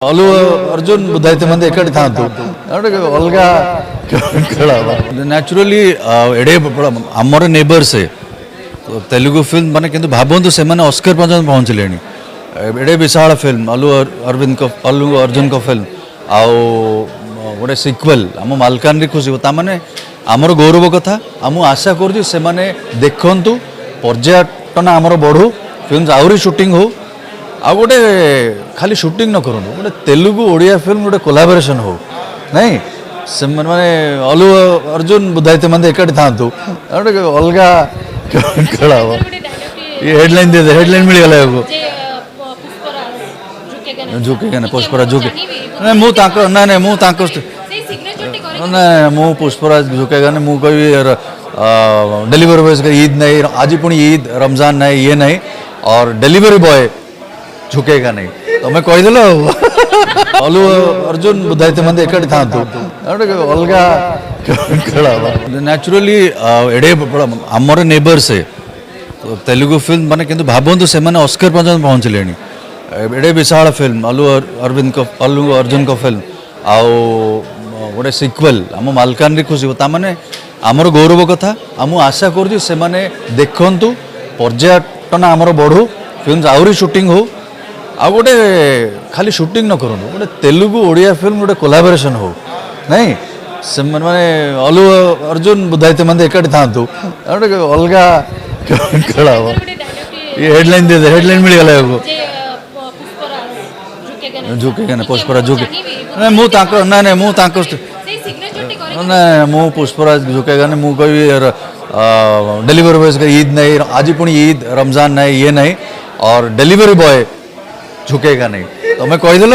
ಅಲ್ಲೂ ಅರ್ಜುನ್ ಬುದ್ಧಾಯ್ತು ಮಂದಿ ಎಕಡೆ ತಾಂತು ଅଲଗା ଖେଳ ନ୍ୟାଚୁରାଲି ଏଡ଼େ ଆମର ନେବର୍ସ ତେଲୁଗୁ ଫିଲ୍ମ ମାନେ କିନ୍ତୁ ଭାବନ୍ତୁ ସେମାନେ ଅସ୍କର ପର୍ଯ୍ୟନ୍ତ ପହଞ୍ଚିଲେଣି ଏଡ଼େ ବିଶାଳ ଫିଲ୍ମ ଅଲ୍ଲୁ ଅର୍ଜୁନଙ୍କ ଫିଲ୍ମ ଆଉ ଗୋଟେ ସିକ୍ୱେଲ୍ ଆମ ମାଲକାନଗିରି ଖୁସି ତାମାନେ ଆମର ଗୌରବ କଥା ଆଉ ମୁଁ ଆଶା କରୁଛି ସେମାନେ ଦେଖନ୍ତୁ ପର୍ଯ୍ୟଟନ ଆମର ବଢ଼ୁ ଫିଲ୍ମ ଆହୁରି ସୁଟିଂ ହଉ ଆଉ ଗୋଟେ ଖାଲି ସୁଟିଂ ନ କରନ୍ତୁ ଗୋଟେ ତେଲୁଗୁ ଓଡ଼ିଆ ଫିଲ୍ମ ଗୋଟେ କୋଲାବୋରେସନ୍ ହଉ ନାଇଁ ସେମାନେ ମାନେ ଅଲ୍ଲୁ ଅର୍ଜୁନ ବୁଦ୍ଧାଇତେ ମାନେ ଏକାଠି ଥାଆନ୍ତୁ ଗୋଟେ ଅଲଗା ଖେଳ ହବ ହେଡ଼ଲାଇନ୍ ଦେଇଦେ ହେଡ଼ଲାଇନ୍ ମିଳିଗଲା ଝୁକେଗାନେ ପୁଷ୍ପରାଜ ଝୁକେ ନାଇଁ ମୁଁ ତାଙ୍କ ନାଇଁ ନାଇଁ ମୁଁ ତାଙ୍କ ନାଇଁ ମୁଁ ପୁଷ୍ପରାଜ ଝୁକେଗାନେ ମୁଁ କହିବି ଡେଲିଭରି ବୟ ईद नहीं आज पुणी ईद रमजान नहीं ये नहीं और डिलीवरी बॉय झुकेगा नहीं तो मैं कहीदेल अल्लू अर्जुन बुद्धाइते मंदी एकाठी थांतु अलगा खेल न्याचुराली एड़े आमर नेबर्स तेलुगु फिल्म माने किंतु भाबंतु सेमाने ऑस्कर पर्यंत पहुंचलेनी एड़े विशाल फिल्म अल्लू अर्जुन को फिल्म आउ गोटे सिक्वेल आम मालकानगिरी खुशी तामाने आमर गौरव कथा आ मु आशा करुँच से देखु पर्यटन आमर बढ़ू फिल्म आहुरी सुटिंग हो आ गोटे खाली सुटिंग न करूँ गोटे तेलुगु ओडिया फिल्म गोटे कोलाबोरेशन हो नहीं से माने अल्लू अर्जुन बुद्धाइते मंदी एकाठी थांतु गोटे अलगा खेल हम हेडलाइन दे हेडलाइन मिलगला झुकेगाने पुष्पराज झुके नाଇଁ ମୁଁ ତାଙ୍କ ନାଇଁ ନାଇଁ ମୁଁ ତାଙ୍କ ନାଇଁ ମୁଁ पुष्पराज झुकेगाने ମୁଁ କହିବି डिलीवरी बॉय ईद नहीं आज पुणी ईद रमजान नहीं ये नहीं और डिलीवरी बॉय झुकेगा नहीं तो मैं कहीदेल